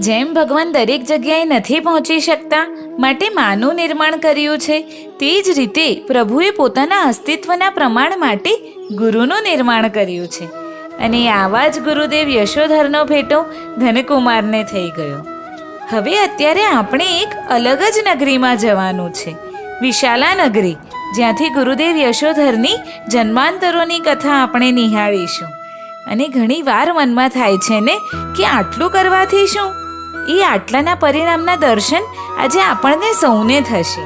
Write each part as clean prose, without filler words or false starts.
જેમ ભગવાન દરેક જગ્યાએ નથી પહોંચી શકતા, માટે માનું નિર્માણ કર્યું છે, તે જ રીતે પ્રભુએ પોતાના અસ્તિત્વના પ્રમાણ માટે ગુરુનું નિર્માણ કર્યું છે. અને આવા જ ગુરુદેવ યશોધરનો ભેટો ધનકુમારને થઈ ગયો. હવે અત્યારે આપણે એક અલગ જ નગરીમાં જવાનું છે, વિશાલા નગરી, જ્યાંથી ગુરુદેવ યશોધરની જન્માંતરોની કથા આપણે નિહાળીશું. અને ઘણી વાર મનમાં થાય છે ને કે આટલું કરવાથી શું? એ આટલાના પરિણામના દર્શન આજે આપણને સૌને થશે.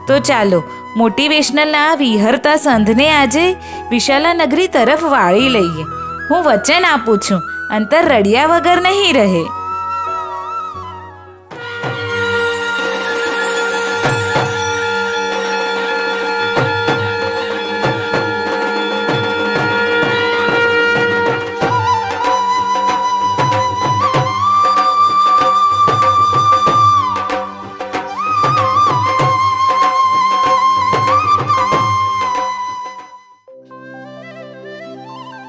તો ચાલો મોટિવેશનલના આ વિહરતા સંધને આજે વિશાલા નગરી તરફ વાળી લઈએ. હું વચન આપું છું, અંતર રડ્યા વગર નહીં રહે.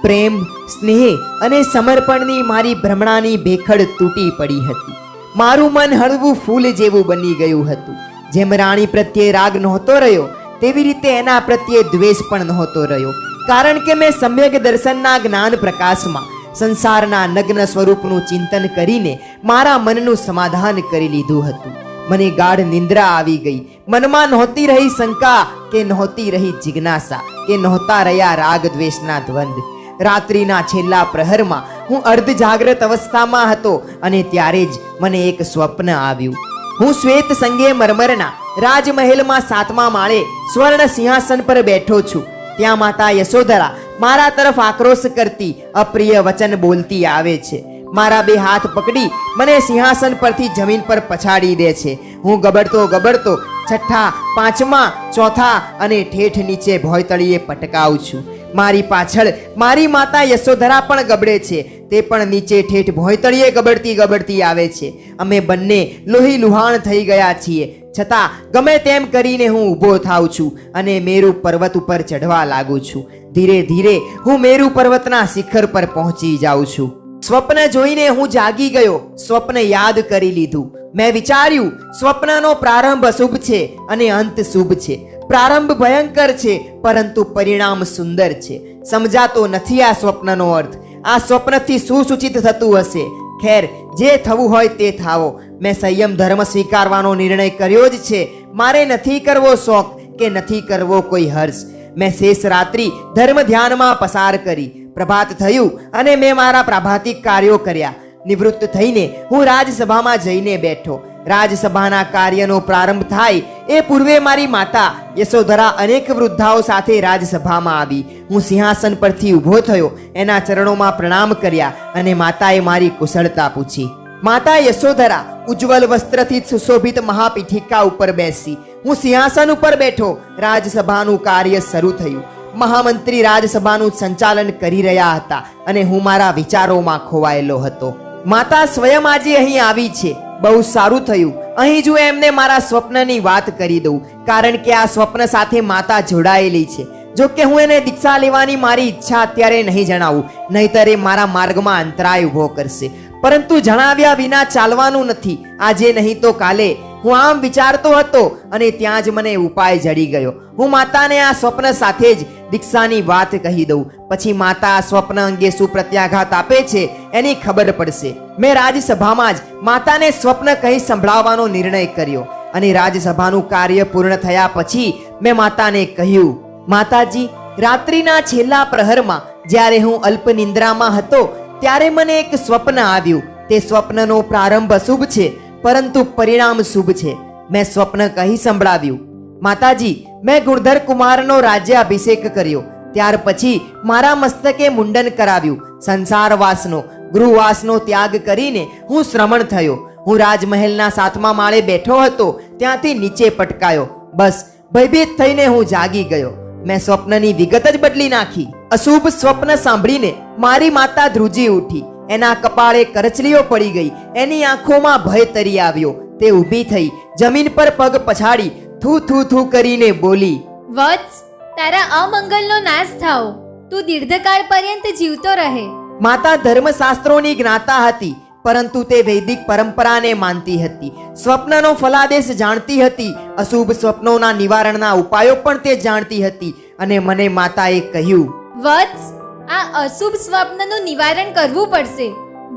પ્રેમ, સ્નેહ અને સમર્પણની મારી ભ્રમણાની ભેખડ તૂટી પડી હતી. મારું મન હળવું ફૂલ જેવું બની ગયું હતું. જેમ રાણી પ્રત્યે રાગ નહોતો રહ્યો, તેવી રીતે એના પ્રત્યે દ્વેષ પણ નહોતો રહ્યો. કારણ કે મેં સમ્યક દર્શનના જ્ઞાન પ્રકાશમાં સંસારના નગ્ન સ્વરૂપનું ચિંતન કરીને મારા મનનું સમાધાન કરી લીધું હતું. મને ગાઢ નિંદ્રા આવી ગઈ. મનમાં નહોતી રહી શંકા, કે નહોતી રહી જિજ્ઞાસા, કે નહોતા રહ્યા રાગ દ્વેષના દ્વંદ. રાત્રિના છેલ્લા પ્રહરમાં હું અર્ધ જાગ્રત અવસ્થામાં હતો અને ત્યારે જ મને એક સ્વપ્ન આવ્યું. હું શ્વેત સંગે મરમરના રાજમહેલમાં 7મા માળે સ્વર્ણ સિંહાસન પર બેઠો છું. ત્યાં માતા યશોધરા મારા તરફ આક્રોશ કરતી અપ્રિય વચન બોલતી આવે છે. મારા 2 હાથ પકડી મને સિંહાસન પરથી જમીન પર પછાડી દે છે. હું ગબડતો ગબડતો 6ઠા, 5મા, 4થા અને ઠેઠ નીચે ભોયતળીએ પટકાઉં છું. મારી પાછળ મારી માતા યશોધરા પણ ગબડે છે. તે પણ નીચે ઠેઠ ભોયતળીએ ગબડતી ગબડતી આવે છે. અમે બંને લોહી લુહાણ થઈ ગયા છીએ. છતાં ગમે તેમ કરીને હું ઊભો થાઉં છું અને મેરુ પર્વત ઉપર ચઢવા લાગુ છું. ધીરે ધીરે હું મેરુ પર્વતના શિખર પર પહોંચી જાઉં છું. સ્વપ્ન જોઈને હું જાગી ગયો. સ્વપ્ન યાદ કરી લીધું. મેં વિચાર્યું, સ્વપ્નનો પ્રારંભ અશુભ છે અને અંત શુભ છે. પ્રારંભ ભયંકર છે, પરંતુ પરિણામ સુંદર છે. સમજાતો નથી આ સ્વપ્નનો અર્થ. આ સ્વપ્નથી શું સૂચિત થતું હશે? ખેર, જે થવું હોય તે થાવો. મેં સંયમ ધર્મ સ્વીકારવાનો નિર્ણય કર્યો જ છે. મારે નથી કરવો શોખ, કે નથી કરવો કોઈ હર્ષ. મેં શેષ રાત્રિ ધર્મ ધ્યાનમાં પસાર કરી. પ્રભાત થયું અને મેં મારા પ્રાભાતિક કાર્યો કર્યા. નિવૃત્ત થઈને હું રાજસભામાં જઈને બેઠો. રાજસભાના કાર્યનો પ્રારંભ થાય એ પૂર્વે મારી માતા યશોધરા અનેક વૃદ્ધાઓ સાથે રાજસભામાં આવી. હું સિંહાસન પરથી ઊભો થયો, એના ચરણોમાં પ્રણામ કર્યા અને માતાએ મારી કુશળતા પૂછી. માતા યશોધરા ઉજ્જવલ વસ્ત્રથી સુશોભિત મહાપીઠિકા ઉપર બેસી. હું સિંહાસન ઉપર બેઠો. રાજસભાનું કાર્ય શરૂ થયું. મહામંત્રી રાજસભાનું સંચાલન કરી રહ્યા હતા અને હું મારા વિચારોમાં ખોવાયેલો હતો. માતા સ્વયં આજે અહીં આવી છે. બહુ સારું થયું. અહીં જો એમને મારા સ્વપ્નની વાત કરી દઉં, કારણ કે આ સ્વપ્ન સાથે માતા જોડાયેલી છે. જો કે હું એને દીક્ષા લેવાની મારી ઈચ્છા અત્યારે નહીં જણાવું, નહીંતર એ મારા માર્ગમાં અંતરાય ઊભો કરશે. પરંતુ જણાવ્યા વિના ચાલવાનું નથી. આજે નહીં તો કાલે. હું આમ વિચારતો હતો અને ત્યાં જ મને ઉપાય જડી ગયો. હું માતાને આ સ્વપ્ન સાથે જ દીક્ષાની વાત કહી દઉં. પછી માતા આ સ્વપ્ન અંગે શું પ્રત્યાઘાત આપે છે એની ખબર પડશે. મેં રાજસભામાં જ માતાને સ્વપ્ન કહી સંભળાવવાનો નિર્ણય કર્યો અને રાજસભાનું કાર્ય પૂર્ણ થયા પછી મેં માતાને કહ્યું, માતાજી, રાત્રિના છેલ્લા પ્રહરમાં જ્યારે હું અલ્પ નિંદ્રામાં હતો ત્યારે મને એક સ્વપ્ન આવ્યું. તે સ્વપ્નનો પ્રારંભ અશુભ છે, પરંતુ પરિણામ શુભ છે. મેં સ્વપ્ન કહી સંભળાવ્યું. માતાજી, મેં ગુણધર કુમારનો રાજ્યાભિષેક કર્યો. ત્યાર પછી મારા મસ્તકે મુંડન કરાવ્યું. સંસારવાસનો, ગૃહવાસનો ત્યાગ કરીને હું શ્રમણ થયો. હું રાજમહેલના 7મા માળે બેઠો હતો. ત્યાંથી નીચે પટકાયો. બસ ભયભીત થઈને હું જાગી ગયો. મેં સ્વપ્નની વિગત જ બદલી નાખી. અશુભ સ્વપ્ન સાંભળીને મારી માતા ધ્રુજી ઉઠી. એના કપાળે કરચલીઓ પડી ગઈ. એની આંખોમાં ભય તરી આવ્યો. તે ઊભી થઈ જમીન પર પગ પછાડી થૂ થૂ થૂ કરીને બોલી, વત્સ, તારા અમંગલનો નાશ થાઓ. તું દીર્ઘકાળ પર્યંત જીવતો રહે. માતા ધર્મશાસ્ત્રોની જ્ઞાતા હતી. પરંતુ તે વૈદિક પરંપરાને માનતી હતી. સ્વપ્નનો ફલાદેશ જાણતી હતી. અશુભ સ્વપ્નોના નિવારણના ઉપાયો પણ તે જાણતી હતી. અને મને માતાએ કહ્યું, વત્સ, આ અશુભ સ્વપ્નનું નિવારણ કરવું પડશે.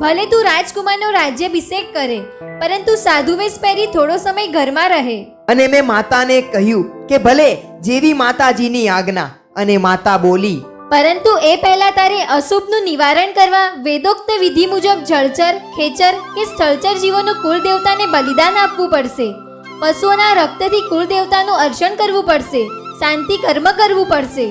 ભલે તું રાજકુમારનો રાજ્યાભિષેક કરે, પરંતુ સાધુ વેશ પહેરી થોડો સમય ઘરમાં રહે. અને મેં માતાને કહ્યું કે ભલે, જેવી માતાજીની આજ્ઞા. અને માતા બોલી, પરંતુ એ પહેલા તારે અશુભનું નિવારણ કરવા વેદોક્ત વિધિ મુજબ જળચર, ખેચર કે સ્થળચર જીવોનું કુલ દેવતાને બલિદાન આપવું પડશે. પશુઓના રક્તથી કુલ દેવતાનું અર્ચન કરવું પડશે. શાંતિ કર્મ કરવું પડશે.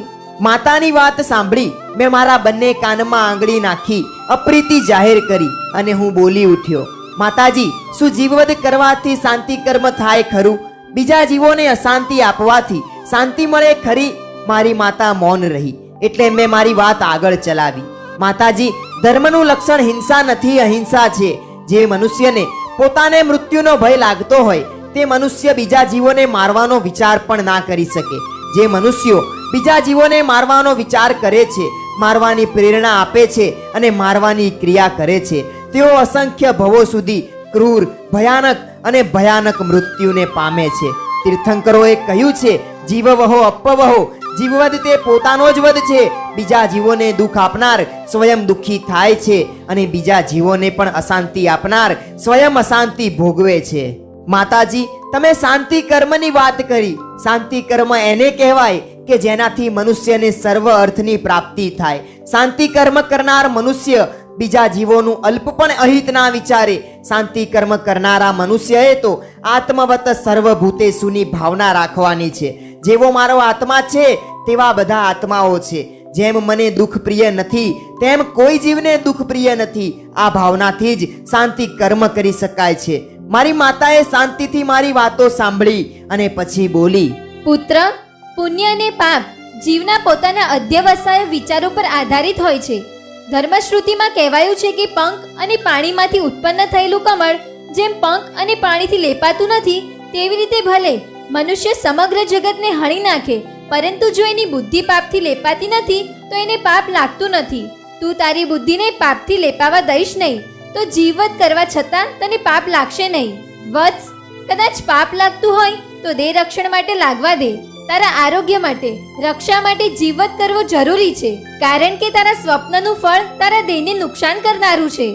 માતાની વાત સાંભળી મેં મારા બંને કાનમાં આંગળી નાખી અપ્રીતિ જાહેર કરી અને હું બોલી ઉઠ્યો, માતાજી, શું જીવવધ કરવાથી શાંતિ કર્મ થાય ખરું? બીજા જીવોને અશાંતિ આપવાથી શાંતિ મળે ખરી? મારી માતા મૌન રહી. એટલે મેં મારી વાત આગળ ચલાવી. માતાજી, ધર્મનું લક્ષણ હિંસા નથી, અહિંસા છે. જે મનુષ્યને પોતાને મૃત્યુનો ભય લાગતો હોય તે મનુષ્ય બીજા જીવોને મારવાનો વિચાર પણ ના કરી શકે. જે મનુષ્યો બીજા જીવોને મારવાનો વિચાર કરે છે, મારવાની પ્રેરણા આપે છે અને મારવાની ક્રિયા કરે છે, તેઓ અસંખ્ય ભવો સુધી ક્રૂર, ભયાનક અને ભયાનક મૃત્યુને પામે છે. તીર્થંકરોએ કહ્યું છે, જીવવહો અપવહો, જીવવદ તે પોતાનો જ વધ છે. બીજા જીવોને દુઃખ આપનાર સ્વયં દુઃખી થાય છે અને બીજા જીવોને પણ અશાંતિ આપનાર સ્વયં અશાંતિ ભોગવે છે. માતાજી, તમે શાંતિ કર્મની વાત કરી. શાંતિ કર્મ એને કહેવાય કે જેનાથી મનુષ્યને સર્વ અર્થની પ્રાપ્તિ થાય. શાંતિ કર્મ કરનાર મનુષ્ય બીજા જીવોનું અલ્પ પણ અહિત ના વિચારે. શાંતિ કર્મ કરનારા મનુષ્યએ તો આત્મવત સર્વભૂતેષુની ભાવના રાખવાની છે. જેવો મારો આત્મા છે તેવા બધા આત્માઓ છે. જેમ મને દુઃખ પ્રિય નથી તેમ કોઈ જીવને દુઃખ પ્રિય નથી. આ ભાવનાથી જ શાંતિ કર્મ કરી શકાય છે. મારી માતાએ શાંતિથી મારી વાતો સાંભળી અને પછી બોલી, પુત્ર, પુણ્ય અને પાપ જીવના પોતાના અધ્યવસાય વિચારો પર આધારિત હોય છે. ધર્મશ્રુતિમાં કહેવાયું છે કે પંખ અને પાણીમાંથી ઉત્પન્ન થયેલું કમળ જેમ પંખ અને પાણીથી લેપાતું નથી, તેવી રીતે ભલે મનુષ્ય સમગ્ર જગતને હણી નાખે, પરંતુ જો એની બુદ્ધિ પાપથી લેપાતી નથી તો એને પાપ લાગતું નથી. તું તારી બુદ્ધિને પાપથી લેપાવા દઈશ નહીં, તો જીવવત કરવા છતાં તને પાપ લાગશે નહીં. વત્સ, કદાચ પાપ લાગતું હોય તો દેહ રક્ષણ માટે લાગવા દે. તારા આરોગ્ય માટે, રક્ષા માટે જીવવત કરવો જરૂરી છે, કારણ કે તારા સ્વપ્નનું ફળ તારા દેહને નુકસાન કરનારું છે.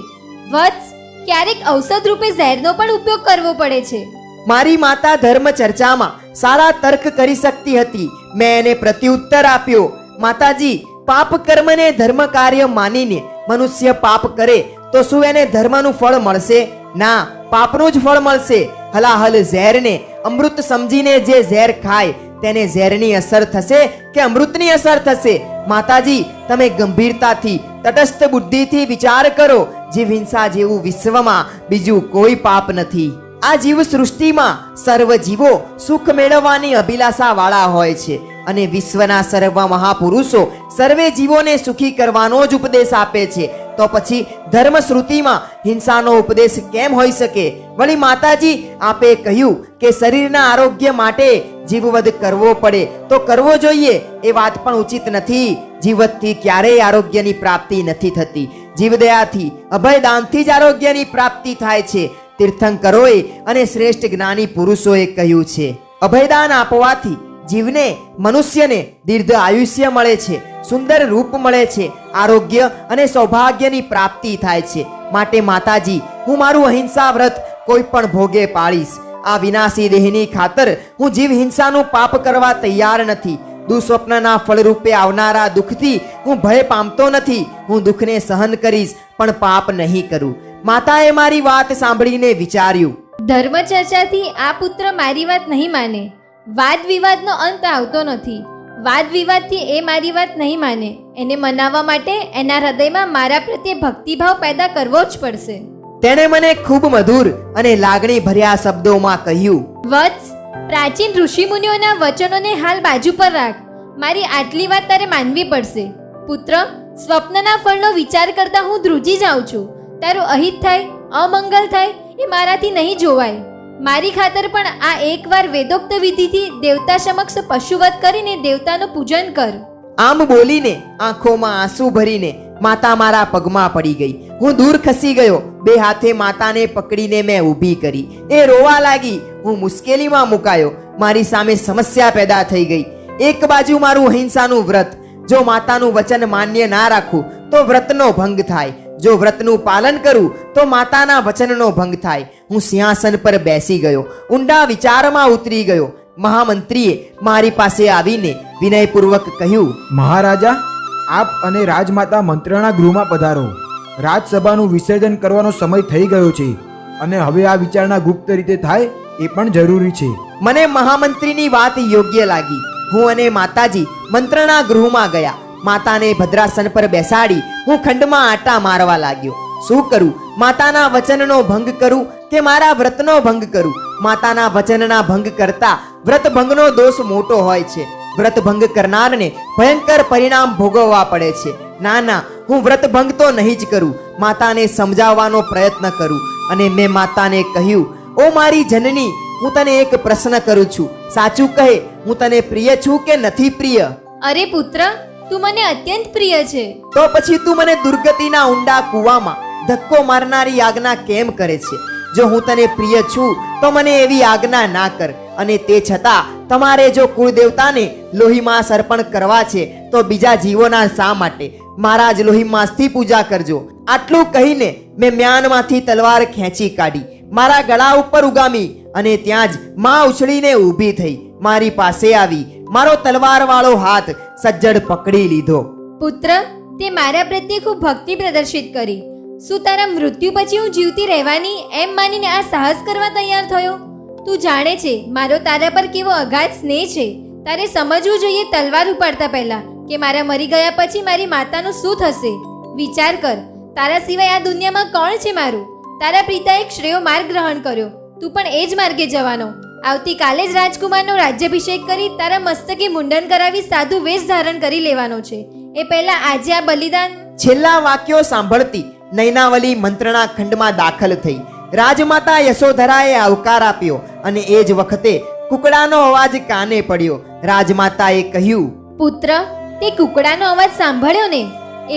વત્સ, ક્યારેક ઔષધ રૂપે ઝેરનો પણ ઉપયોગ કરવો પડે છે. મારી માતા ધર્મ ચર્ચામાં સારા તર્ક કરી શકતી હતી. મેં એને પ્રત્યુત્તર આપ્યો, માતાજી, પાપ કર્મને ધર્મ કાર્ય માનીને મનુષ્ય પાપ કરે તો શું એને ધર્મનું ફળ મળશે? ના, પાપનું જ ફળ મળશે. હલાહલ ઝેરને અમૃત સમજીને જે ઝેર ખાય તેને ઝેરની અસર થશે કે અમૃતની અસર થશે? માતાજી, તમે ગંભીરતાથી, તટસ્થ બુદ્ધિથી વિચાર કરો. જીવ હિંસા જેવું વિશ્વમાં બીજું કોઈ પાપ નથી. આ જીવ સૃષ્ટિમાં સર્વ જીવો સુખ મેળવવાની અભિલાષા વાળા હોય છે અને વિશ્વના સર્વ મહાપુરુષો સર્વે જીવોને સુખી કરવાનો જ ઉપદેશ આપે છે. તો પછી ધર્મશ્રુતિમાં હિંસાનો ઉપદેશ કેમ હોઈ શકે? વળી માતાજી, આપે કહ્યું કે શરીરના આરોગ્ય માટે જીવવધ કરવો પડે તો કરવો જોઈએ, એ વાત પણ ઉચિત નથી. જીવતથી ક્યારેય આરોગ્યની પ્રાપ્તિ નથી થતી. જીવદયાથી, અભયદાનથી જ આરોગ્યની પ્રાપ્તિ થાય છે. તીર્થંકરોએ અને શ્રેષ્ઠ જ્ઞાની પુરુષોએ કહ્યું છે, અભયદાન આપવાથી જીવને, મનુષ્યને દીર્ઘ આયુષ્ય મળે છે, સુંદર રૂપ મળે છે, આરોગ્ય અને સૌભાગ્યની પ્રાપ્તિ થાય છે. માટે માતાજી, હું મારું અહિંસા વ્રત કોઈ પણ ભોગે પાળીશ. આ વિનાશી દેહની ખાતર હું જીવ હિંસાનું પાપ કરવા તૈયાર નથી. દુસ્વપ્નના ફળરૂપે આવનારા દુઃખથી હું ભય પામતો નથી. હું દુઃખને સહન કરીશ પણ પાપ નહીં કરું. માતાએ મારી વાત સાંભળીને વિચાર્યું, ધર્મ ચર્ચાથી આ પુત્ર મારી વાત નહીં માને. વાદ વિવાદનો અંત આવતો નથી. વાદ વિવાદથી એ મારી વાત નહીં માને. એને મનાવવા માટે એના હૃદયમાં મારા પ્રત્યે ભક્તિભાવ પેદા કરવો જ પડશે. તેણે મને ખૂબ મધુર અને લાગણી ભર્યા શબ્દોમાં કહ્યું, વત્સ, પ્રાચીન ઋષિમુનિઓના વચનોને હાલ બાજુ પર રાખ. મારી આટલી વાત તારે માનવી પડશે. પુત્ર, સ્વપ્નના ફળનો વિચાર કરતા હું ધ્રુજી જાઉં છું. તારું અહિત થાય, અમંગલ થાય એ મારાથી નહીં જોવાય. મારી ખાતર પણ આ એકવાર વેદોક્ત વિધિથી દેવતા સમક્ષ પશુવધ કરીને દેવતાનું પૂજન કર. આમ બોલીને આંખોમાં આંસુ ભરીને માતા મારા પગમાં પડી ગઈ. હું દૂર ખસી ગયો. બે હાથે માતાને પકડીને મેં ઊભી કરી. એ રોવા લાગી. હું મુશ્કેલીમાં મુકાયો. મારી સામે સમસ્યા પેદા થઈ ગઈ. એક બાજુ મારું અહિંસાનું વ્રત. જો માતાનું વચન માન્ય ના રાખું તો વ્રતનો ભંગ થાય. જો વ્રતનું પાલન કરું તો માતાના વચનનો ભંગ થાય. હું સિંહાસન પર બેસી ગયો. ઊંડા વિચારમાં ઉતરી ગયો. મહામંત્રીએ મારી પાસે આવીને વિનયપૂર્વક કહ્યું, મહારાજા, આપ અને રાજમાતા મંત્રણા ગૃહમાં પધારો. રાજસભાનું વિસર્જન કરવાનો સમય થઈ ગયો છે અને હવે આ વિચારણા ગુપ્ત રીતે થાય એ પણ જરૂરી છે. મને મહામંત્રીની વાત યોગ્ય લાગી. હું અને માતાજી મંત્રણા ગૃહમાં ગયા. માતાને ભદ્રાસન પર બેસાડી હું ખંડમાં આટા મારવા લાગ્યો. શું કરું? માતાના વચનનો ભંગ કરું કે મારા વ્રતનો ભંગ કરું? માતાના વચનના ભંગ કરતા વ્રત ભંગનો દોષ મોટો હોય છે. વ્રત ભંગ કરનારને ભયંકર પરિણામ ભોગવવા પડે છે. ના ના, હું વ્રત ભંગ તો નહીં જ કરું. માતાને સમજાવવાનો પ્રયત્ન કરું અને મેં માતાને કહ્યું, ઓ મારી જનની, હું તને એક પ્રશ્ન કરું છું. સાચું કહે, હું તને પ્રિય છું કે નથી પ્રિય? અરે પુત્ર, તું મને અત્યંત પ્રિય છે. તો પછી તું મને દુર્ગતિના ઊંડા કૂવામાં ધક્કો મારનારી આજ્ઞા કેમ કરે છે? જો હું તને પ્રિય છું તો મને એવી આજ્ઞા ના કર. અને તે છતાં તમારે જો કુળદેવતાને લોહીમાં અર્પણ કરવા છે તો બીજા જીવોના શા માટે? મારા જ લોહીમાંસથી પૂજા કરજો. આટલું કહીને મેં મ્યાનમાંથી તલવાર ખેંચી કાઢી, મારા ગળા ઉપર ઉગામી અને ત્યાં જ માં ઉછળીને ઊભી થઈ. મારી પાસે આવી મારો તલવારવાળો હાથ સજ્જડ પકડી લીધો. પુત્ર, તે મારા પ્રત્યે ખૂબ ભક્તિ પ્રદર્શિત કરી. શું તારા મૃત્યુ પછી હું જીવતી રહેવાની એમ માનીને આ સાહસ કરવા તૈયાર થયો? તું જાણે છે મારો તારા પર કેવો અગાધ સ્નેહ છે. તારે સમજવું જોઈએ તલવાર ઉપાડતા પહેલા કે મારા મરી ગયા પછી મારી માતાનું શું થશે. વિચાર કર, તારા સિવાય આ દુનિયામાં કોણ છે મારું? તારા પિતાએ એક શ્રેયો માર્ગ ગ્રહણ કર્યો. તું પણ એ જ માર્ગે જવાનો. આવતીકાલે જ રાજકુમારનો રાજ્યાભિષેક કરી તારા મસ્તકે મુંડન કરાવી સાધુ વેશ ધારણ કરી લેવાનો છે. એ પહેલા આજે આ બલિદાન. છેલ્લા વાક્યો સાંભળતી નૈનાવલી મંત્રણા ખંડમાં દાખલ થઈ. રાજમાતા યશોધરાએ આવકાર આપ્યો અને એ જ વખતે કુકડાનો અવાજ કાને પડ્યો. રાજમાતાએ કહ્યું, પુત્ર, તે કુકડાનો અવાજ સાંભળ્યો ને?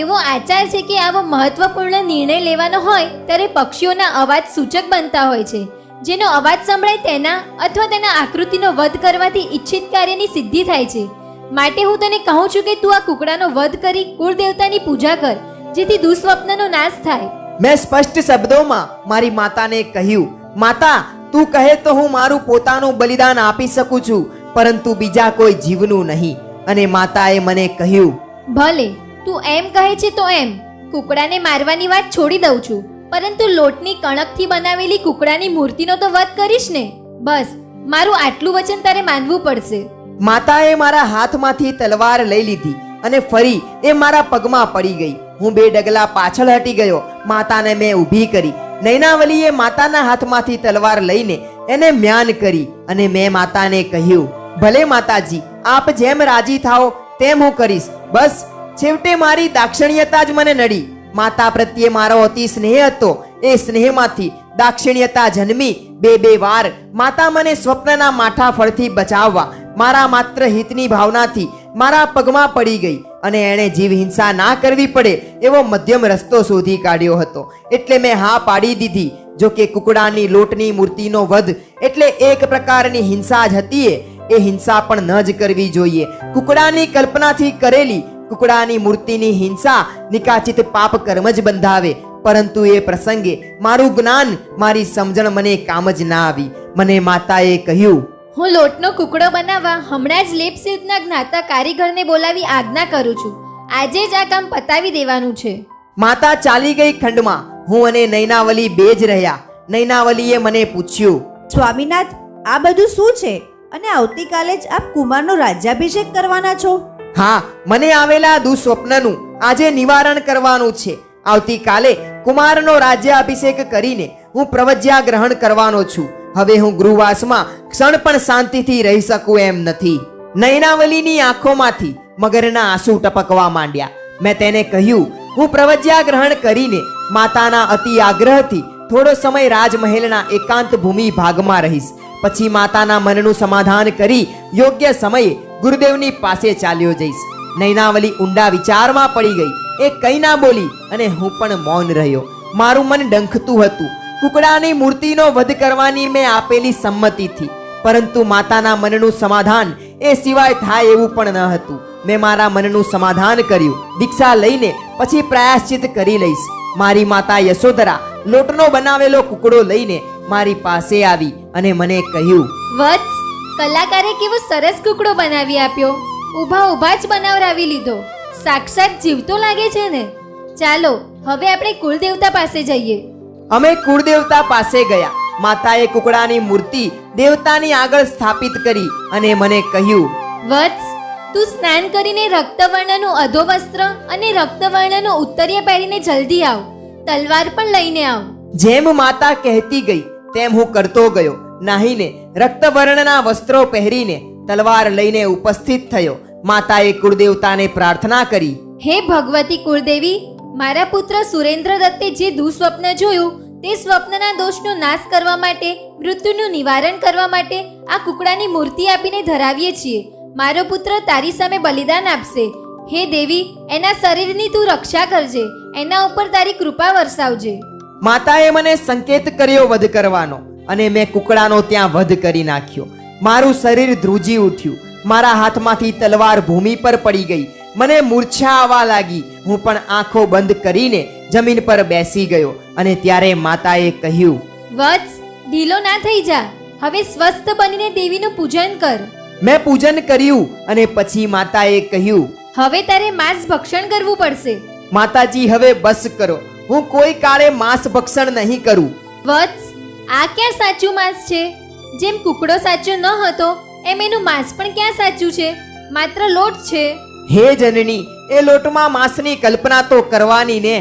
એવો આચાર છે કે આવો મહત્વપૂર્ણ નિર્ણય લેવાનો હોય ત્યારે પક્ષીઓના અવાજ સૂચક બનતા હોય છે. જેનો અવાજ સંભળાય તેના અથવા તેના આકૃતિનો વધ કરવાથી ઈચ્છિત કાર્યની સિદ્ધિ થાય છે. માટે હું તને કહું છું કે તું આ કુકડાનો વધ કરી કુળદેવતાની પૂજા કર, જેથી દુઃસ્વપ્નનો નાશ થાય. મેં સ્પષ્ટ શબ્દોમાં મારી માતાને કહ્યું, માતા, તું કહે તો હું મારું પોતાનું બલિદાન આપી શકું છું, પરંતુ બીજા કોઈ જીવનું નહીં. અને માતાએ મને કહ્યું, ભલે, તું એમ કહે છે તો એમ. કુકડાને મારવાની વાત છોડી દઉં છું, પરંતુ લોટની કણકથી બનાવેલી કુકડાની મૂર્તિનો તો વધ કરીશ ને? બસ, મારું આટલું વચન તારે માનવું પડશે. માતાએ મારા હાથમાંથી તલવાર લઈ લીધી અને ફરી એ મારા પગમાં પડી ગઈ. હું 2 ડગલા પાછળ હટી ગયો. માતાને મેં ઊભી કરી. નૈનાવલીએ માતાના હાથમાંથી તલવાર લઈને એને મ્યાન કરી અને મેં માતાને કહ્યું, ભલે માતાજી, આપ જેમ રાજી થાઓ તેમ હું કરીશ. બસ, છેવટે મારી દાક્ષિણ્યતા જ મને નડી. માતા પ્રત્યે મારો અતિ સ્નેહ હતો. એ સ્નેહમાંથી દાક્ષિણ્યતા જન્મી. 2 વાર માતા મને સ્વપ્નના માઠા ફળથી બચાવવા મારા માત્ર હિતની ભાવનાથી મારા પગમાં પડી ગઈ અને એણે જીવ હિંસા ના કરવી પડે એવો મધ્યમ રસ્તો શોધી કાઢ્યો હતો. એટલે મેં હા પાડી દીધી. જો કે કુકડાની લોટની મૂર્તિનો વધ એટલે એક પ્રકારની હિંસા જ હતી. એ હિંસા પણ ન જ કરવી જોઈએ. કુકડાની કલ્પનાથી કરેલી કુકડાની મૂર્તિની હિંસા નિકાચિત પાપ કર્મ જ બંધાવે. પરંતુ એ પ્રસંગે મારું જ્ઞાન, મારી સમજણ મને કામ જ ના આવી. મને માતાએ કહ્યું, હું લોટનો કુકડો બનાવવા હમણાં જ લેપસિલ્કના જ્ઞાતા કારીગરને બોલાવી આજ્ઞા કરું છું. આજે જ આ કામ પતાવી દેવાનું છે. માતા ચાલી ગઈ ખંડમાં. હું અને નૈનાવલી 2 જ રહ્યા. નૈનાવલીએ મને પૂછ્યું, સ્વામીનાથ, આ બધું શું છે? અને આવતીકાલે જ આપ કુમારનો રાજ્યાભિષેક કરવાના છો? હા, મને આવેલા દુઃસ્વપ્નનું આજે નિવારણ કરવાનું છે. આવતીકાલે કુમારનો રાજ્યાભિષેક કરીને હું પ્રવજ્યા ગ્રહણ કરવાનો છું. હવે હું ગૃહવાસમાં ક્ષણ પણ શાંતિથી રહી શકું એમ નથી. નૈનાવલીની આંખોમાંથી મગરના આંસુ ટપકવા માંડ્યા. મેં તેને કહ્યું, હું પ્રવજ્યા ગ્રહણ કરીને માતાના અતિ આગ્રહથી થોડો સમય રાજમહેલના એકાંત ભૂમિ ભાગમાં રહીશ. પછી માતાના મનનું સમાધાન કરી યોગ્ય સમયે ગુરુદેવની પાસે ચાલ્યો જઈશ. નૈનાવલી ઊંડા વિચારમાં પડી ગઈ. એ કંઈ ના બોલી અને હું પણ મૌન રહ્યો. મારું મન ડંખતું હતું. કુકડાની મૂર્તિનો વધ કરવાની મેં આપેલી સંમતિથી, પરંતુ માતાના મનનું સમાધાન એ સિવાય થાય એવું પણ ન હતું. મેં મારા મનનું સમાધાન કર્યું. દીક્ષા લઈને પછી પ્રાયશ્ચિત કરી લઈશ. મારી માતા યશોધરા લોટનો બનાવેલો કુકડો લઈને મારી પાસે આવી અને મને કહ્યું, વત્સ, કલાકારે કેવો સરસ કુકડો બનાવી આપ્યો. ઊભા ઊભા જ બનાવરાવી લીધો. સાક્ષાત જીવતો લાગે છે ને. ચાલો હવે આપણે કુળદેવતા પાસે જઈએ. અમે કુળદેવતા પાસે ગયા. માતાએ કુકડાની મૂર્તિ દેવતાની આગળ સ્થાપિત કરી અને મને કહ્યું, વત્સ, તું સ્નાન કરીને રક્તવર્ણનું અધોવસ્ત્ર અને રક્તવર્ણનું ઉત્તરીય પહેરીને જલ્દી આવ. તલવાર પણ લઈને આવ. જેમ માતા કહેતી ગઈ તેમ હું કરતો ગયો. નાહીને રક્તવર્ણના વસ્ત્રો પહેરીને તલવાર લઈને ઉપસ્થિત થયો. માતાએ કુળદેવતાને પ્રાર્થના કરી, હે ભગવતી કુળદેવી, મારા પુત્ર સુરેન્દ્ર દત્તે જે દુઃસ્વપ્ન જોયું તે સ્વપ્નના દોષનો નાશ કરવા માટે, મૃત્યુનું નિવારણ કરવા માટે આ કુકડાની મૂર્તિ આપીને ધરાવીએ છીએ. મારો પુત્ર તારી સામે બલિદાન આપશે. હે દેવી, એના શરીરની તું રક્ષા કરજે. એના ઉપર તારી કૃપા વરસાવજે. માતાએ મને સંકેત કર્યો વધ કરવાનો અને મેં કુકડાનો ત્યાં વધ કરી નાખ્યો. મારું શરીર ધ્રુજી ઉઠ્યું. મારા હાથમાંથી તલવાર ભૂમિ પર પડી ગઈ. મને મૂર્છા આવવા લાગી. હું પણ આંખો બંધ કરીને જમીન પર બેસી ગયો અને ત્યારે માતાએ કહ્યું, વત્સ, ઢીલો ના થઈ જા. હવે સ્વસ્થ બનીને દેવીનું પૂજન કર. મેં પૂજન કર્યું અને પછી માતાએ કહ્યું, હવે તારે માંસ ભક્ષણ કરવું પડશે. માતાજી હવે બસ કરો. હું કોઈ કાળે માંસ ભક્ષણ નહીં કરું. વત્સ, આ ક્યાં સાચું માંસ છે? જેમ કુકડો સાચો ન હતો એમ એનું માંસ પણ ક્યાં સાચું છે? માત્ર લોટ છે. હે જનની, એ લોટમાં માંસની કલ્પના તો કરવાની ને.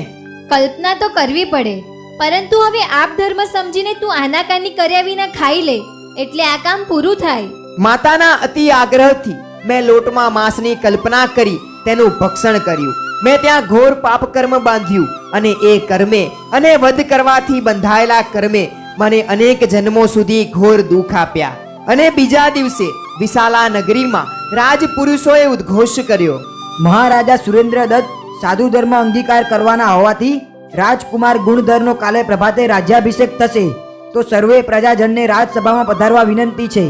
કલ્પના તો કરવી પડે, પરંતુ હવે આપ ધર્મ સમજીને તું આનાકાની કર્યા વિના ખાઈ લે, એટલે આ કામ પૂરું થાય. માતાના અતિ આગ્રહથી મેં લોટમાં માંસની કલ્પના કરી તેનું ભક્ષણ કર્યું. મેં ત્યાં ઘોર પાપ કર્મ બાંધ્યું અને એ કર્મે અને વધ કરવાથી બંધાયેલા કર્મે મને અનેક જન્મો સુધી ઘોર દુઃખ આપ્યા. અને બીજા દિવસે વિશાલા નગરીમાં રાજપુરુષોએ ઉદ્ઘોષ કર્યો, મહારાજા સુરેન્દ્ર દત્ત સાધુ ધર્મ અંગીકાર કરવાના હોવાથી રાજકુમાર ગુણધરનો કાલે પ્રભાતે રાજ્યાભિષેક થશે, તો સર્વે પ્રજાજનને રાજસભામાં પધારવા વિનંતી છે.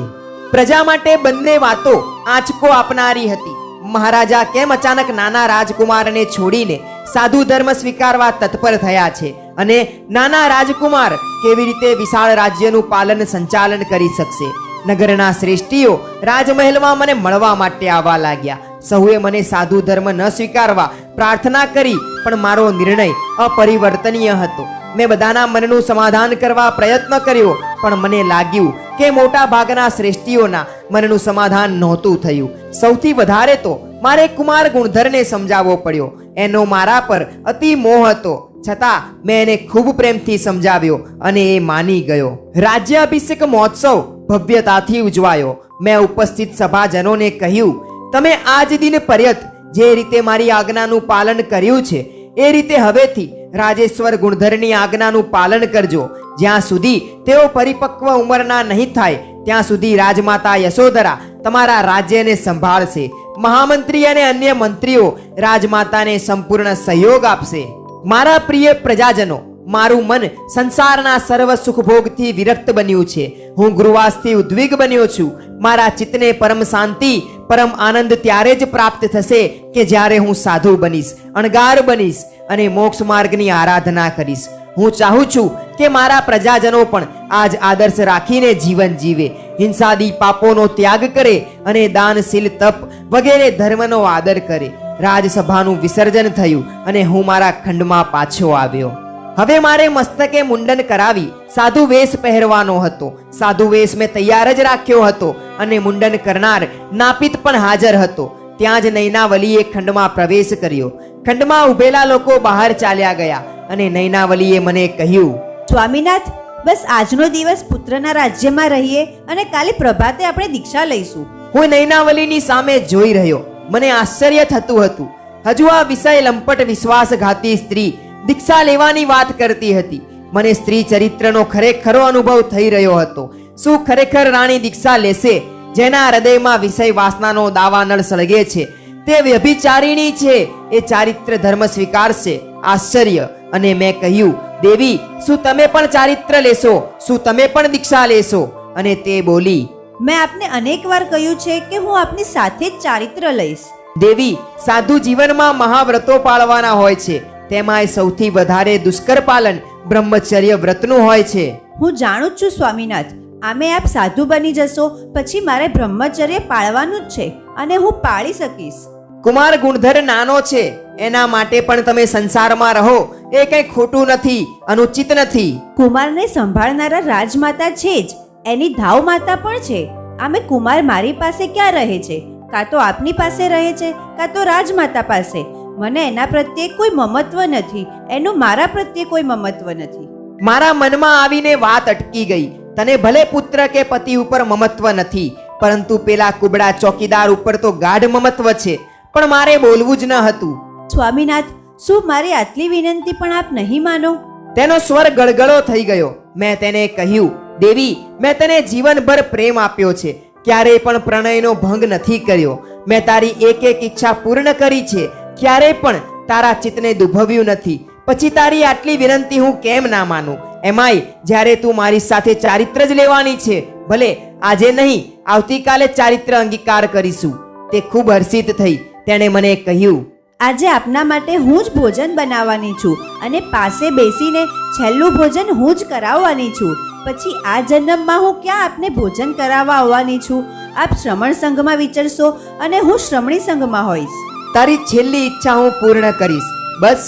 પ્રજા માટે બંને વાતો આંચકો આપનારી હતી. મહારાજા કેમ અચાનક નાના રાજકુમારને છોડીને સાધુ ધર્મ સ્વીકારવા તત્પર થયા છે, અને નાના રાજકુમાર કેવી રીતે વિશાળ રાજ્યનું પાલન સંચાલન કરી શકશે? નગરના શ્રેષ્ઠીઓ રાજમહેલમાં મને મળવા માટે આવવા લાગ્યા. સહુએ મને સાધુ ધર્મ ન સ્વીકારવા પ્રાર્થના કરી, પણ મારો નિર્ણય અપરિવર્તનીય હતો. મેં બધાના મનનું સમાધાન કરવા પ્રયત્ન કર્યો, પણ મને લાગ્યું કે મોટા ભાગના શ્રેષ્ઠીઓના મનનું સમાધાન નહોતું થયું. સૌથી વધારે તો મારે કુમાર ગુણધરને સમજાવવો પડ્યો. એનો મારા પર અતિ મોહ હતો, છતાં મેં એને ખૂબ પ્રેમથી સમજાવ્યો અને એ માની ગયો. રાજ્યાભિષેક મહોત્સવ ભવ્યતાથી ઉજવાયો. મેં ઉપસ્થિત સભાજનોને કહ્યું, તમે આજ દિન પર્યંત જે રીતે મારી આજ્ઞાનું પાલન કર્યું છે એ રીતે હવેથી રાજેશ્વર ગુણધરની આજ્ઞાનું પાલન કરજો. જ્યાં સુધી તેઓ પરિપક્વ ઉંમરના નહીં થાય ત્યાં સુધી રાજમાતા યશોધરા તમારા રાજ્યને સંભાળશે. મહામંત્રી અને અન્ય મંત્રીઓ રાજમાતાને સંપૂર્ણ સહયોગ આપશે. મારા પ્રિય પ્રજાજનો, મારું મન સંસારના સર્વ સુખભોગથી વિરક્ત બન્યું છે. હું ગૃહવાસથી ઉદ્વિગ બન્યો છું. મારા ચિત્તને પરમ શાંતિ, પરમ આનંદ ત્યારે જ પ્રાપ્ત થશે કે જ્યારે હું સાધુ બનીશ, અણગાર બનીશ અને મોક્ષ માર્ગની આરાધના કરીશ. હું ચાહું છું કે મારા પ્રજાજનો પણ આજ આદર્શ રાખીને જીવન જીવે, હિંસાદી પાપોનો ત્યાગ કરે અને દાનશીલ તપ વગેરે ધર્મનો આદર કરે. રાજસભાનું વિસર્જન થયું અને હું મારા ખંડમાં પાછો આવ્યો. હવે મારે મસ્તકે મુંડન કરાવી સાધુ વેશ પહેરવાનો હતો. સાધુ વેશ મેં તૈયાર જ રાખ્યો હતો અને મુંડન કરનાર નાપિત પણ હાજર હતો. ત્યાં જ નૈનાવલીએ ખંડમાં પ્રવેશ કર્યો. ખંડમાં ઉભેલા લોકો બહાર ચાલ્યા ગયા અને નૈનાવલીએ મને કહ્યું, સ્વામીનાથ, બસ આજનો દિવસ પુત્રના રાજ્યમાં રહીએ અને કાલે પ્રભાતે આપણે દીક્ષા લઈશું. હું નૈનાવલીની સામે જોઈ રહ્યો. મને આશ્ચર્ય થતું હતું. હજુ આ વિષય લંપટ વિશ્વાસઘાતી સ્ત્રી દીક્ષા લેવાની વાત કરતી હતી. મને સ્ત્રી ચરિત્રનો ખરેખરો અનુભવ થઈ રહ્યો હતો. શું ખરેખર રાણી દીક્ષા લેશે? જેના હૃદયમાં વિષય વાસનાનો દાવાનળ સળગે છે તે વ્યભિચારિણી છે, એ ચારિત્ર ધર્મ સ્વીકારશે. આશ્ચર્ય. અને મેં કહ્યું, દેવી, શું તમે પણ ચારિત્ર લેશો? શું તમે પણ દીક્ષા લેશો? અને તે બોલી, મેં આપને અનેક વાર કહ્યું છે કે હું આપની સાથે જ ચારિત્ર લઈશ. દેવી, સાધુ જીવનમાં મહાવ્રતો પાળવાના હોય છે, તેમાંય સૌથી વધારે દુષ્કર પાલન બ્રહ્મચર્ય વ્રતનું હોય છે. હું જાણું જ છું સ્વામીનાથ, આમે આપ સાધુ બની જશો પછી મારે બ્રહ્મચર્ય પાળવાનું જ છે અને હું પાળી શકીશ. કુમાર ગુણધર નાનો છે, એના માટે પણ તમે સંસારમાં રહો એ કંઈ ખોટું નથી, અનુચિત નથી. કુમારને સંભાળનારા રાજમાતા છે જ, એની ધાવ માતા પણ છે. આમે કુમાર મારી પાસે ક્યાં રહે છે? કાં તો આપની પાસે રહે છે, કાં તો રાજમાતા પાસે. મને એના પ્રત્યે કોઈ મમત્વ નથી, એનું મારા પ્રત્યે કોઈ મમત્વ નથી. મારા મનમાં આવીને વાત અટકી ગઈ. તને ભલે પુત્ર કે પતિ ઉપર મમત્વ નથી, પરંતુ પેલા કુબડા ચોકીદાર ઉપર તો ગાઢ મમત્વ છે. પણ મારે બોલવું જ ન હતું. સ્વામીનાથ, શું મારી આટલી વિનંતી પણ આપ નહીં માનો? તેનો સ્વર ગળગળો થઈ ગયો. મેં તેને કહ્યું, દેવી, મેં તને જીવનભર પ્રેમ આપ્યો છે, ક્યારેય પણ પ્રણયનો ભંગ નથી કર્યો. મેં તારી એક એક ઈચ્છા પૂર્ણ કરી છે, ક્યારેય પણ તારા ચિત્તને દુભવ્યું નથી. પછી તારી આટલી વિનંતી હું કેમ ના માનું? એમાંય જ્યારે તું મારી સાથે ચારિત્ર જ લેવાની છે, ભલે આજે નહીં, આવતીકાલે ચારિત્ર અંગીકાર કરીશું. તે ખૂબ હર્ષિત થઈ. તેણે મને કહ્યું, આજે આપના માટે હું જ ભોજન બનાવવાની છું અને પાસે બેસીને છેલ્લું ભોજન હું જ કરાવવાની છું. પછી આ જન્મમાં હું ક્યાં આપને ભોજન કરાવવા આવવાની છું? આપ શ્રમણ સંઘમાં વિચરશો અને હું શ્રમણી સંઘમાં હોઈશ. તારી છેલ્લી ઈચ્છા હું પૂર્ણ કરીશ. બસ.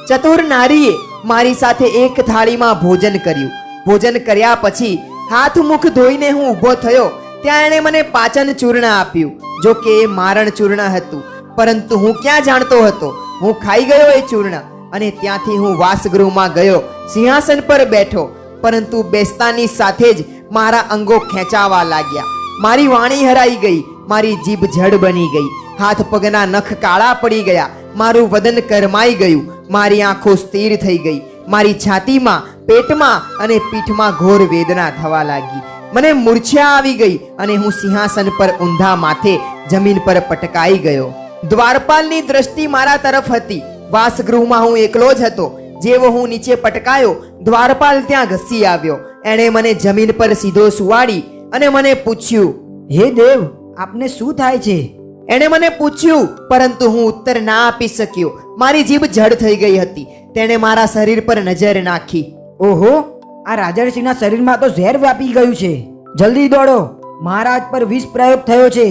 ચતુર નારીએ મારી સાથે એક થાળીમાં ભોજન કર્યું. ભોજન કર્યા પછી હાથ મુખ ધોઈને હું ઊભો થયો, ત્યાં એણે મને પાચન ચૂર્ણ આપ્યું. જો કે એ મારણ ચૂર્ણ હતું, પરંતુ હું ક્યાં જાણતો હતો? હું ખાઈ ગયો એ ચૂર્ણ અને ત્યાંથી હું વાસગૃહમાં ગયો, સિંહાસન પર બેઠો. પરંતુ બેસતાની સાથે જ મારા અંગો ખેંચાવા લાગ્યા. મારી વાણી હરાઈ ગઈ, મારી જીભ જડ બની ગઈ, હાથ પગના નખ કાળા પડી ગયા, મારું વદન કરમાઈ ગયું, મારી આંખો સ્થિર થઈ ગઈ. મારી છાતીમાં, પેટમાં અને પીઠમાં ઘોર વેદના થવા લાગી. મને મૂર્છા આવી ગઈ અને હું સિંહાસન પર ઊંધા માથે જમીન પર પટકાઈ ગયો. દ્વારપાલની દ્રષ્ટિ મારા તરફ હતી. વાસગૃહમાં હું એકલો જ હતો. જેવો હું નીચે પટકાયો, દ્વારપાલ ત્યાં ઘસી આવ્યો. એણે મને જમીન પર સીધો સુવાડી અને મને પૂછ્યું, હે દેવ, આપને શું થાય છે? એણે મને પૂછ્યું, પરંતુ હું ઉત્તર ના આપી શક્યો. મારી જીભ જડ થઈ ગઈ હતી. તેણે મારા શરીર પર નજર નાખી. ઓહો, આ રાજર્ષિના શરીરમાં તો ઝેર વ્યાપી ગયું છે. જલ્દી દોડો, મહારાજ પર વિષ પ્રયોગ થયો છે.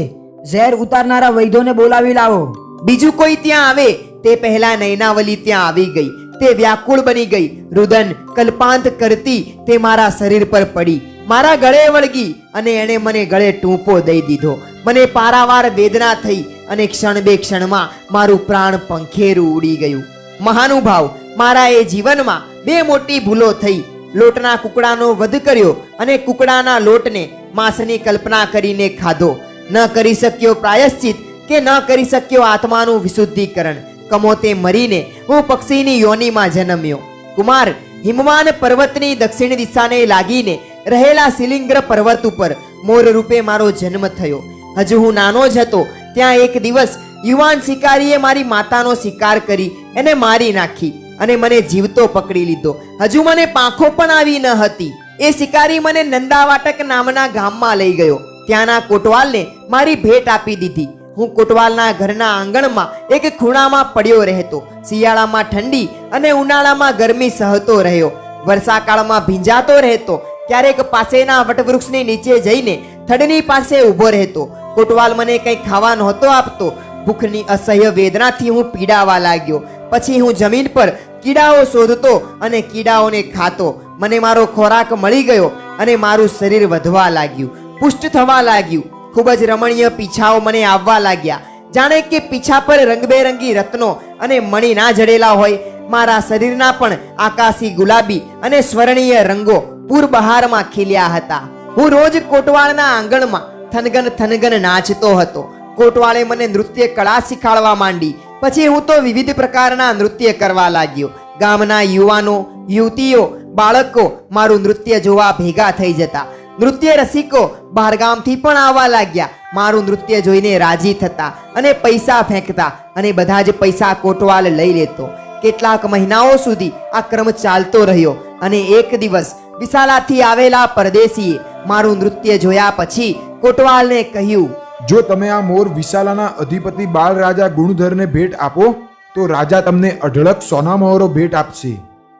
ઝેર ઉતારનારા વૈદ્યોને બોલાવી લાવો. બીજું કોઈ ત્યાં આવે તે પહેલા નૈનાવલી ત્યાં આવી ગઈ. તે વ્યાકુળ બની ગઈ. રુદન કલ્પાંત કરતી તે મારા શરીર પર પડી, મારા ગળે વળગી અને એણે મને ગળે ટૂંપો દઈ દીધો. મને પારાવાર વેદના થઈ અને ક્ષણ બે ક્ષણમાં મારું પ્રાણ પંખેરું ઉડી ગયું. મહાનુભાવ, મારા એ જીવનમાં બે મોટી ભૂલો થઈ. લોટના કુકડાનો વધ કર્યો અને કુકડાના લોટને માંસની કલ્પના કરીને ખાધો. ન કરી શક્યો પ્રાયશ્ચિત કે ન કરી શક્યો આત્માનું વિશુદ્ધિકરણ. કમોતે મરીને હું પક્ષીની યોનિમાં જન્મ્યો. કુમાર, હિમવાન પર્વતની દક્ષિણ દિશાને લાગીને રહેલા શિલિંગ્ર પર્વત ઉપર મોર રૂપે મારો જન્મ થયો. હજુ હું નાનો જ હતો ત્યાં એક દિવસ યુવાન શિકારીએ મારી માતાનો શિકાર કરી એને મારી નાખી અને મને જીવતો પકડી લીધો. હજુ મને પાંખો પણ આવી ન હતી. એ શિકારી મને નંદાવાટક નામના ગામમાં લઈ ગયો. ત્યાંના કોટવાલને મારી ભેટ આપી દીધી. હું કોટવાલના ઘરના આંગણમાં એક ખૂણામાં પડ્યો રહેતો. શિયાળામાં ઠંડી અને ઉનાળામાં ગરમી સહતો રહ્યો. વર્ષાકાળમાં ભીંજાતો રહેતો. ક્યારેક પાસેના વટવૃક્ષની નીચે જઈને થડની પાસે ઊભો રહેતો. કોટવાલ મને કંઈ ખાવા નહોતો આપતો. ભૂખની અસહ્ય વેદનાથી હું પીડાવા લાગ્યો. પછી હું જમીન પર કીડાઓ શોધતો અને કીડાઓને ખાતો. મને મારો ખોરાક મળી ગયો અને મારું શરીર વધવા લાગ્યું, પુષ્ટ થવા લાગ્યું. ખૂબ જ રમણીય પીછાઓ મને આવવા લાગ્યા, જાણે કે પીછા પર રંગબેરંગી રત્નો અને મણી ના જડેલા હોય. મારા શરીરના પણ આકાશી ગુલાબી અને સ્વર્ણીય રંગો પૂરબહારમાં ખીલ્યા હતા. હું રોજ કોટવાળના આંગણમાં થનગન થનગન નાચતો હતો. કોટવાળે મને નૃત્ય કળા શીખવાડવા માંડી. પછી હું તો વિવિધ પ્રકારના નૃત્ય કરવા લાગ્યો. ગામના યુવાનો, યુવતીઓ, બાળકો મારું નૃત્ય જોવા ભેગા થઈ જતા. નૃત્ય રસિકો બહારગામથી પણ આવવા લાગ્યા. મારું નૃત્ય જોઈને રાજી થતા અને પૈસા ફેંકતા અને બધા જ પૈસા કોટવાલ લઈ લેતો. કેટલાક મહિનાઓ સુધી આ ક્રમ ચાલતો રહ્યો અને એક દિવસ વિશાલાથી આવેલા પરદેશીએ મારું નૃત્ય જોયા પછી કોટવાલને કહ્યું, જો તમે આ મોર વિશાલાના અધિપતિ બાળ રાજા ગુણધરને ભેટ આપો તો રાજા તમને અઢળક સોના મહોરો ભેટ આપશે.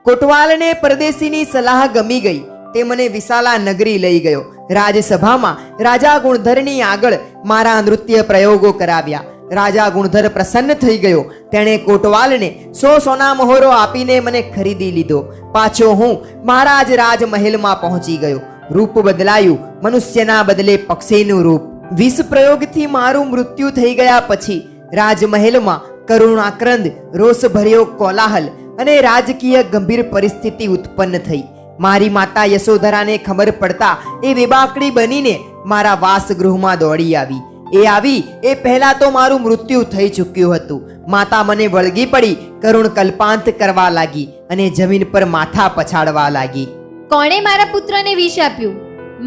કોટવાલને પરદેશીની સલાહ ગમી ગઈ. તે મને વિશાલા નગરી લઈ ગયો. રાજસભામાં રાજા ગુણધરની આગળ મારા નૃત્ય પ્રયોગો કરાવ્યા. રાજા ગુણધર પ્રસન્ન થઈ ગયો. તેણે કોટવાલને 100 સોના મહોરો આપીને મને ખરીદી લીધો. પાછો હું મારા જ રાજમહેલમાં પહોંચી ગયો. રૂપ બદલાયું. મનુષ્યના બદલે પક્ષીનું રૂપ. વિષ પ્રયોગથી મારું મૃત્યુ થઈ ગયા પછી રાજમહેલમાં કરુણાક્રંદ, રોષભર્યો કોલાહલ અને રાજકીય ગંભીર પરિસ્થિતિ ઉત્પન્ન થઈ. મારી માતા યશોધરાને ખબર પડતા એ વેબાકડી બનીને મારા વાસગૃહમાં દોડી આવી. એ પહેલા તો મારું મૃત્યુ થઈ ચૂક્યું હતું. માતા મને વળગી પડી કરુણ કલ્પાંત કરવા લાગી અને જમીન પર માથા પછાડવા લાગી. કોણે મારા પુત્રને વિષ આપ્યું?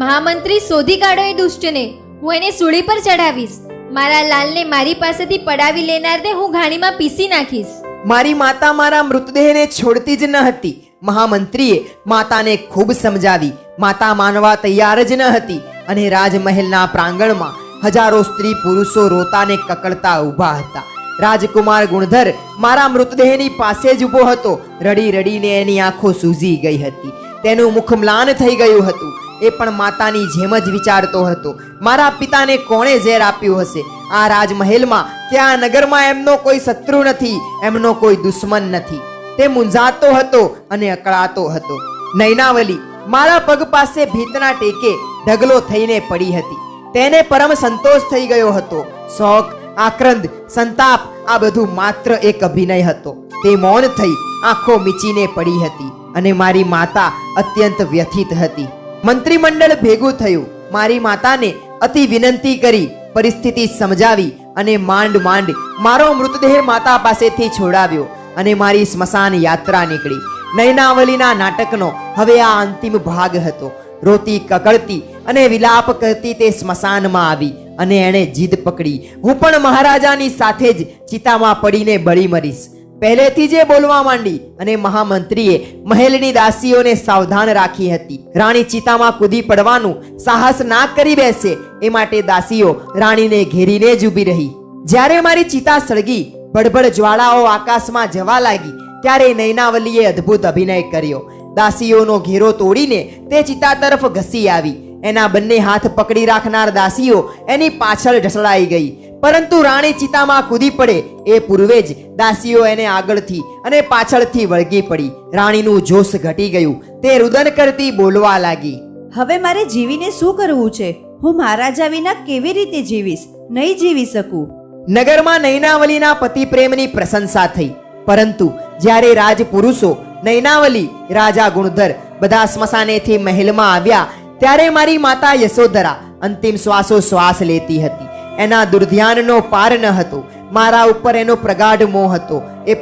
મહામંત્રી શોધી કાઢો એ દુષ્ટને. હું એને સૂળી પર ચડાવીશ. મારા લાલને મારી પાસેથી પડાવી લેનારને હું ઘાણીમાં પીસી નાખીશ. મારી માતા મારા મૃતદેહને છોડતી જ ન હતી. મહામંત્રીએ માતાને ખૂબ સમજાવી. માતા માનવા તૈયાર જ ન હતી અને રાજમહેલના પ્રાંગણમાં હજારો સ્ત્રી પુરુષો રોતા ને કકળતા ઊભા હતા. રાજકુમાર ગુણધર મારા મૃતદેહની પાસે જ ઊભો હતો. રડી રડીને એની આંખો સૂજી ગઈ હતી. તેનું મુખ મ્લાન થઈ ગયું હતું. એ પણ માતાની જેમ જ વિચારતો હતો, મારા પિતાને કોણે ઝેર આપ્યું હશે? આ રાજમહેલમાં કે આ નગરમાં એમનો કોઈ શત્રુ નથી, એમનો કોઈ દુશ્મન નથી. તે મૂંઝાતો હતો અને અકળાતો હતો. નૈનાવલી મારા પગ પાસે ભીતના ટેકે ઢગલો થઈને પડી હતી. તેને પરમ સંતોષ થઈ ગયો હતો. શોક, આક્રંદ, સંતાપ આ બધું માત્ર એક અભિનય હતો. તે મૌન થઈ આંખો મીચીને પડી હતી અને મારી માતા અત્યંત વ્યથિત હતી. મંત્રીમંડળ ભેગું થયું. મારી માતાને અતિ વિનંતી કરી પરિસ્થિતિ સમજાવી અને માંડ મારો મૃતદેહ માતા પાસેથી છોડાવ્યો અને મારી સ્મશાન યાત્રા નીકળી. નૈનાવલીના નાટકનો હવે આ અંતિમ ભાગ હતો. રોતી કકળતી અને વિલાપ કરતી તે સ્મશાનમાં આવી અને એણે જીદ પકડી, હું પણ મહારાજાની સાથે જ ચિતામાં પડીને બળી મરીશ. પહેલેથી જ બોલવા માંડી અને મહામંત્રીએ મહેલની દાસીઓને સાવધાન રાખી હતી. રાણી ચિતામાં કૂદી પડવાનું સાહસ ના કરી બેસે એ માટે દાસીઓ રાણીને ઘેરીને જ ઊભી રહી. જ્યારે મારી ચિતા સળગી, ભડભડ જ્વાળાઓ આકાશમાં જવા લાગી, ત્યારે નૈનાવલીએ અદ્ભુત અભિનય કર્યો. દાસીઓનો ઘેરો તોડીને તે ચિતા તરફ ઘસી આવી. એના બંને હાથ પકડી રાખનાર દાસીઓ એની પાછળ ઢસડાઈ ગઈ. પરંતુ રાણી ચિતામાં કૂદી પડે એ પૂર્વે જ દાસીઓ એને આગળથી અને પાછળથી વળગી પડી. રાણીનું જોશ ઘટી ગયું. તે રુદન કરતી બોલવા લાગી, હવે મારે જીવીને શું કરવું છે? હું મહારાજા વિના કેવી રીતે જીવીશ? નહીં જીવી શકું. નગરમાં નૈનાવલીના પતિ પ્રેમની પ્રશંસા થઈ. પરંતુ જ્યારે રાજપુરુષો નૈનાવલી, રાજા ગુણધર બધા સ્મશાનેથી મહેલમાં આવ્યા ત્યારે મારી માતા યશોધરા અંતિમ શ્વાસ લેતી હતી. એના દુર્ધ્યાનનો પાર ન હતો. મારા ઉપર એનો પ્રગાઢ મોહ હતો. એ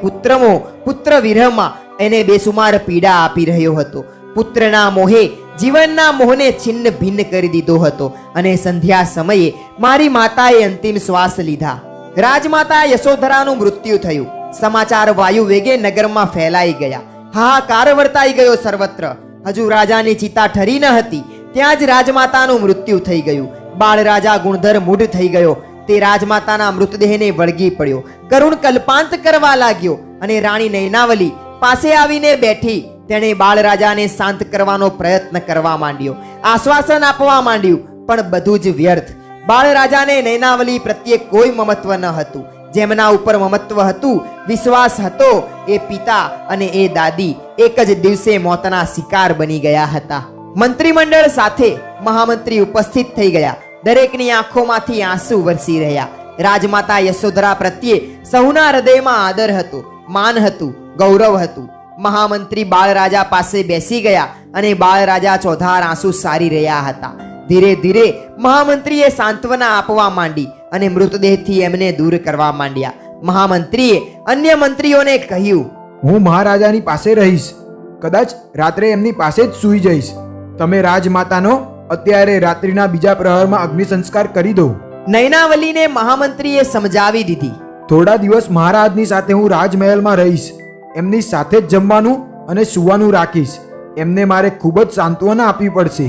પુત્ર વિરહમાં એને બેસુમાર પીડા આપી રહ્યો હતો. પુત્રના મોહે જીવનના મોહને છિન્ન ભિન્ન કરી દીધો હતો અને સંધ્યા સમયે મારી માતાએ અંતિમ શ્વાસ લીધા. રાજમાતા યશોધરાનું મૃત્યુ થયું. સમાચાર વાયુ વેગે નગરમાં ફેલાઈ ગયા. હાહાકાર વર્તાઈ ગયો સર્વત્ર. હજુ રાજાની ચિતા ઠરી ન હતી ત્યાં જ રાજમાતાનું મૃત્યુ થઈ ગયું. બાળ રાજા ગુણધર મૂઢ થઈ ગયો. તે રાજમાતાના મૃતદેહને વળગી પડ્યો, કરુણ કલ્પાંત કરવા લાગ્યો અને રાણી નૈનાવલી પાસે આવીને બેઠી. તેણે બાળ રાજાને શાંત કરવાનો પ્રયત્ન કરવા માંડ્યો, આશ્વાસન આપવા માંડ્યું, પણ બધું જ વ્યર્થ. બાળ રાજાને નૈનાવલી પ્રત્યે કોઈ મમત્વ ન હતું. જેમના ઉપર મમત્વ હતું, વિશ્વાસ હતો, એ પિતા અને એ દાદી એક જ દિવસે મોતના શિકાર બની ગયા હતા. મંત્રીમંડળ સાથે મહામંત્રી ઉપસ્થિત થઈ ગયા. દરેકની આંખોમાંથી આંસુ વરસી રહ્યા. રાજમાતા યશોધરા પ્રત્યે સૌના હૃદયમાં આદર હતો, માન હતું, ગૌરવ હતું. મહામંત્રી બાળ રાજા પાસે બેસી ગયા અને બાળ રાજા ચોધાર આંસુ સારી રહ્યા હતા. ધીરે ધીરે મહામંત્રીએ સાંત્વના આપવા માંડી અને મૃતદેહથી એમને દૂર કરવા માંડ્યા. મહામંત્રીએ અન્ય મંત્રીઓને કહ્યું, હું મહારાજાની પાસે રહીશ. કદાચ રાત્રે એમની પાસે જ સૂઈ જઈશ. તમે રાજમાતાનો અત્યારે રાત્રિના બીજા પ્રહરમાં અગ્નિ સંસ્કાર કરી દો. નયનાવલીને મહામંત્રીએ સમજાવી દીધી. થોડા દિવસ મહારાજની સાથે હું રાજમહેલમાં રહીશ. એમની સાથે જ જમવાનું અને સૂવાનું રાખીશ. એમને મારે ખૂબ જ સાંત્વના આપવી પડશે.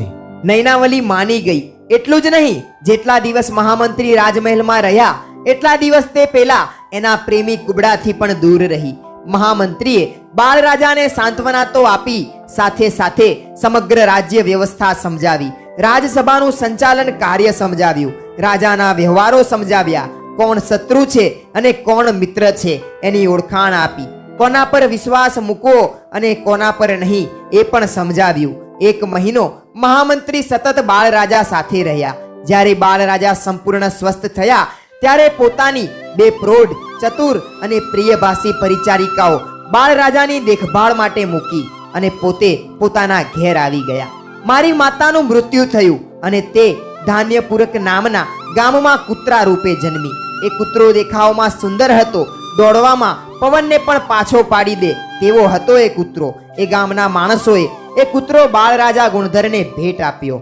નયનાવલી માની ગઈ. એટલું જ નહીં, જેટલા દિવસ મહામંત્રી રાજમહેલમાં રહ્યા એટલા દિવસ તે પેલા એના પ્રેમી કુબડાથી પણ દૂર રહી. મહામંત્રીએ બાળ રાજાને સાંત્વના તો આપી, સાથે સાથે સમગ્ર રાજ્ય વ્યવસ્થા સમજાવી, રાજસભાનું સંચાલન કાર્ય સમજાવ્યું, રાજાના વ્યવહારો સમજાવ્યા, કોણ શત્રુ છે અને કોણ મિત્ર છે એની ઓળખાણ આપી, કોના પર વિશ્વાસ મૂકવો અને કોના પર નહીં એ પણ સમજાવ્યું. 1 મહિનો મહામંત્રી સતત બાળ રાજા સાથે રહ્યા. જ્યારે બાળ રાજા સંપૂર્ણ સ્વસ્થ થયા ત્યારે પોતાની 2 પ્રૌઢ, ચતુર અને પ્રિયભાષી પરિચારિકાઓ બાળ રાજાની દેખભાળ માટે મૂકી અને પોતે પોતાના ઘેર આવી ગયા. મારી માતાનું મૃત્યુ થયું અને તે ધાન્યપુરક નામના ગામમાં કૂતરા રૂપે જન્મી. એ કૂતરો દેખાવમાં સુંદર હતો, દોડવામાં પવનને પણ પાછો પાડી દે તેવો હતો એ કૂતરો. એ ગામના માણસોએ એ કૂતરો બાળરાજા ગુણધરને ભેટ આપ્યો.